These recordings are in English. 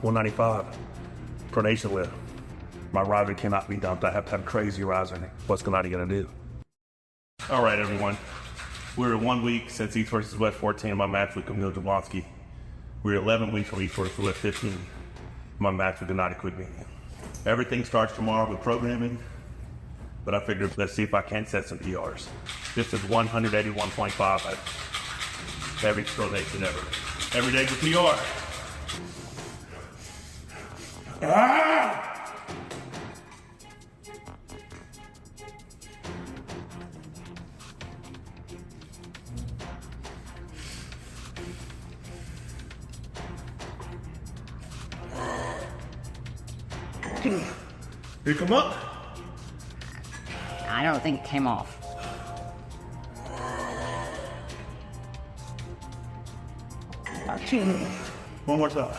195, pronation lift. My riser cannot be dumped. I have to have crazy riser. What's Genadi gonna do? All right, everyone. We're 1 week since East versus West 14, my match with Camille Jablonski. We're 11 weeks from East versus West 15, my match with Genadi Kvikvinia. Everything starts tomorrow with programming, but I figured let's see if I can't set some PRs. This is 181.5 at every pronation ever. Every day with PR. Ah! Here come up. I don't think it came off. One more time.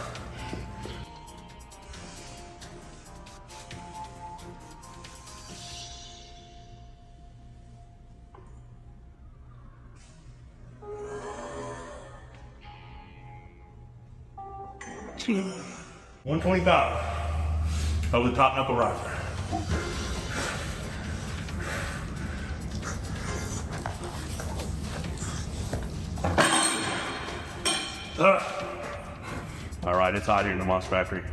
Two. 125. Over the top knuckle riser. All right, it's hot here in the Monster Factory.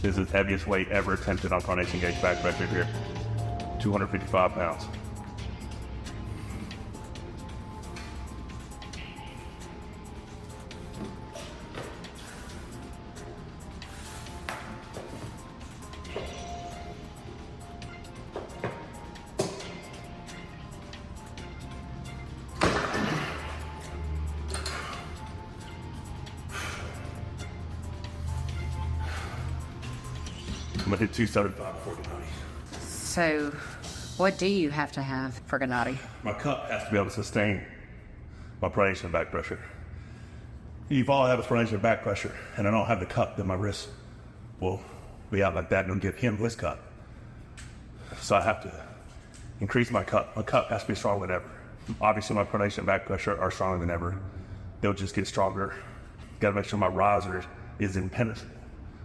This is the heaviest weight ever attempted on pronation gauge back pressure here. 255 pounds. I'm gonna hit 275 before Genadi. So, what do you have to have for Genadi? My cup has to be able to sustain my pronation and back pressure. If all I have is pronation and back pressure, and I don't have the cup, then my wrist will be out like that and it'll give him his cup. So I have to increase my cup. My cup has to be stronger than ever. Obviously my pronation and back pressure are stronger than ever. They'll just get stronger. Gotta make sure my riser is impenetrable.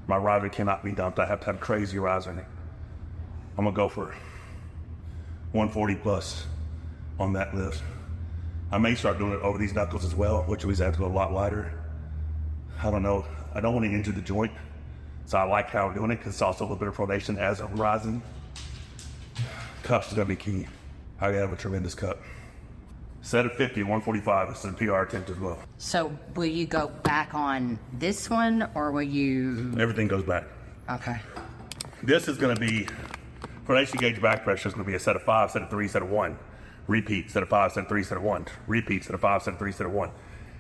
My riser cannot be dumped. I have to have crazy riser in it. I'm gonna go for 140 plus on that lift. I may start doing it over these knuckles as well, which means I have to go a lot lighter. I don't know. I don't want to injure the joint, so I like how I'm doing it because it's also a little bit of pronation as I'm rising. Cups is gonna be key. I have a tremendous cup. Set at 50, 145. It's a PR attempt as well. So, will you go back on this one, or will you... Everything goes back. Okay. This is gonna be, pronation gauge back pressure is gonna be a set of 5, set of 3, set of 1. Repeat, set of 5, set of 3, set of 1. Repeat, set of 5, set of 3, set of 1.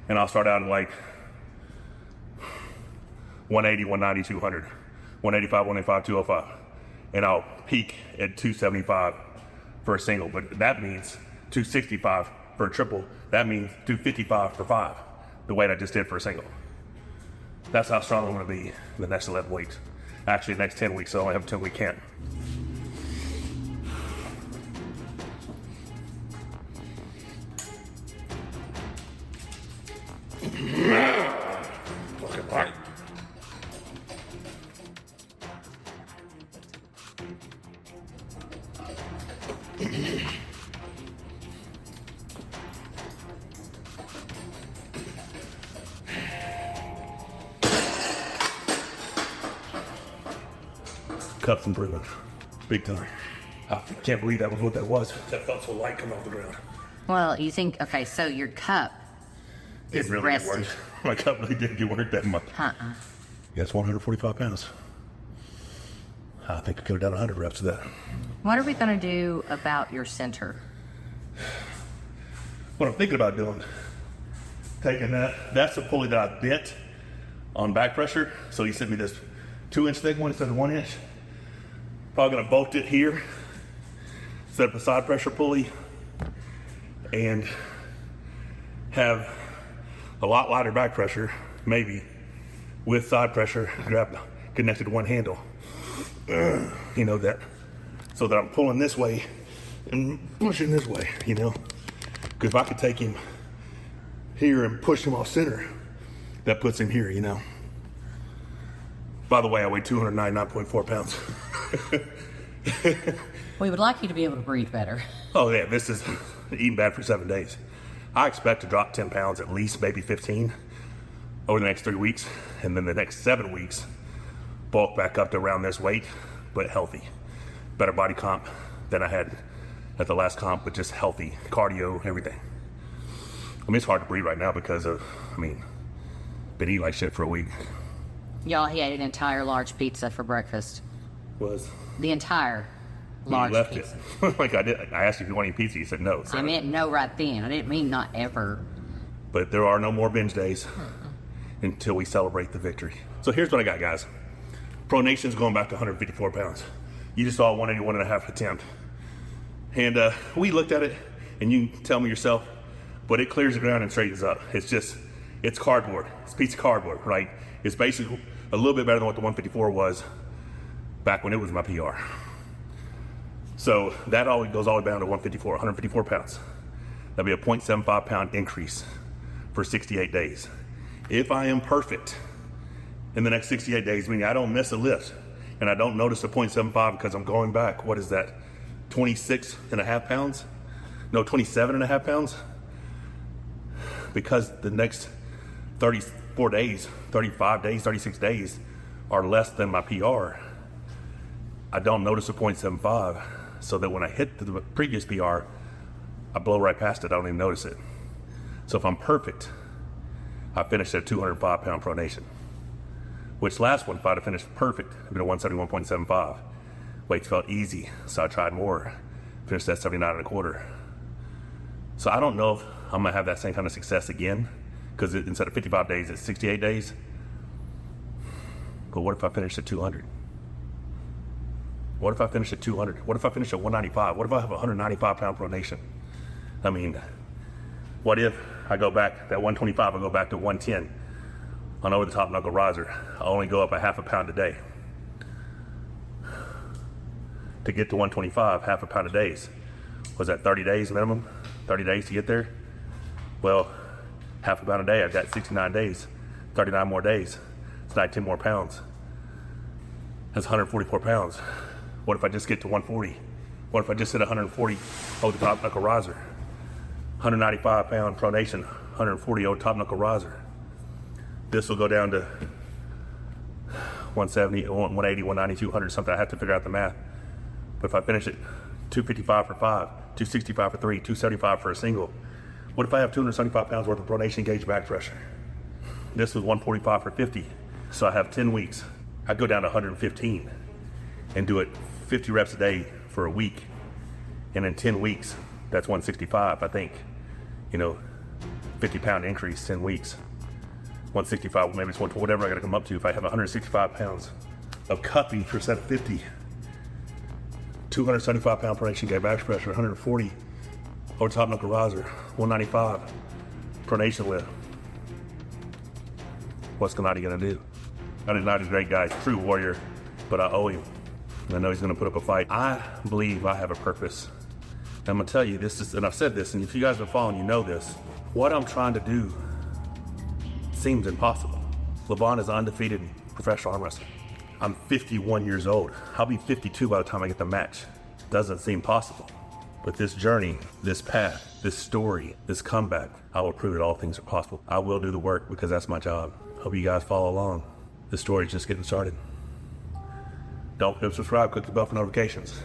And I'll start out at like 180, 190, 200. 185, 185, 205. And I'll peak at 275 for a single, but that means 265 for a triple. That means 255 for 5, the weight I just did for a single. That's how strong I'm gonna be the next 11 weeks. Actually, the next 10 weeks, so I only have a 10-week camp. Fucking light. Cups improvement, big time. I can't believe that was what that was. That felt so light coming off the ground. Well, you think, okay, so your cup is really rested. Worked. My cup really did get work that month. Yeah, it's 145 pounds. I think I could have done 100 reps of that. What are we gonna do about your center? What I'm thinking about doing, taking that's the pulley that I bent on back pressure. So you sent me this 2-inch thick one instead of 1 inch. Probably gonna bolt it here, set up a side pressure pulley, and have a lot lighter back pressure, maybe, with side pressure connected to one handle. You know that, so that I'm pulling this way and pushing this way, you know? Because if I could take him here and push him off center, that puts him here, you know? By the way, I weigh 299.4 pounds. We would like you to be able to breathe better. Oh yeah, this is eating bad for 7 days. I expect to drop 10 pounds, at least maybe 15 over the next 3 weeks. And then the next 7 weeks, bulk back up to around this weight, but healthy. Better body comp than I had at the last comp, but just healthy, cardio, everything. I mean, it's hard to breathe right now because of, been eating like shit for a week. Y'all, he ate an entire large pizza for breakfast. Was? The entire large left pizza. it. Like I did. I asked you if you wanted pizza. You said no. So. I meant no right then. I didn't mean not ever. But there are no more binge days until we celebrate the victory. So here's what I got, guys. Pronation's going back to 154 pounds. You just saw a 181.5 attempt. And we looked at it, and you can tell me yourself, but it clears the ground and straightens up. It's cardboard. It's a piece of cardboard, right? It's basically a little bit better than what the 154 was back when it was my PR. So that always goes all the way down to 154 pounds. That'll be a 0.75 pound increase for 68 days. If I am perfect in the next 68 days, meaning I don't miss a lift and I don't notice a 0.75 because I'm going back, what is that, 26.5 pounds? No, 27.5 pounds? Because the next 34 days, 35 days, 36 days are less than my PR. I don't notice a 0.75, so that when I hit the previous PR, I blow right past it. I don't even notice it. So if I'm perfect, I finished at 205 pound pronation, which last one, if I'd have finished perfect, it'd been a 171.75. Weights felt easy, so I tried more. Finished at 79.25. So I don't know if I'm gonna have that same kind of success again, because instead of 55 days, it's 68 days. But what if I finish at 200? What if I finish at 200? What if I finish at 195? What if I have a 195 pound pronation? What if I go back, that 125, I go back to 110 on over the top knuckle riser? I only go up a half a pound a day. To get to 125, half a pound a day. Was that 30 days minimum? 30 days to get there? Well, half a pound a day, I've got 69 days, 39 more days. It's 19 more pounds. That's 144 pounds. What if I just get to 140? What if I just hit 140 over the top knuckle riser? 195 pound pronation, 140 over top knuckle riser. This will go down to 170, 180, 190, 200, something. I have to figure out the math. But if I finish it 255 for 5, 265 for 3, 275 for a single, what if I have 275 pounds worth of pronation gauge back pressure? This was 145 for 50, so I have 10 weeks. I go down to 115 and do it 50 reps a day for a week. And in 10 weeks, that's 165, I think. 50 pound increase, 10 weeks. 165, maybe it's whatever I gotta come up to. If I have 165 pounds of cupping for set of 50, 275 pound pronation gauge back pressure, 140 over top knuckle riser, 195 pronation lift. What's Genadi gonna do? Genadi's a great guy, true warrior, but I owe him. I know he's gonna put up a fight. I believe I have a purpose. And I'm gonna tell you this, and I've said this, and if you guys have been following, you know this. What I'm trying to do seems impossible. LeVon is undefeated in professional arm wrestling. I'm 51 years old. I'll be 52 by the time I get the match. Doesn't seem possible. But this journey, this path, this story, this comeback, I will prove that all things are possible. I will do the work because that's my job. Hope you guys follow along. The story's just getting started. Don't forget to subscribe, click the bell for notifications.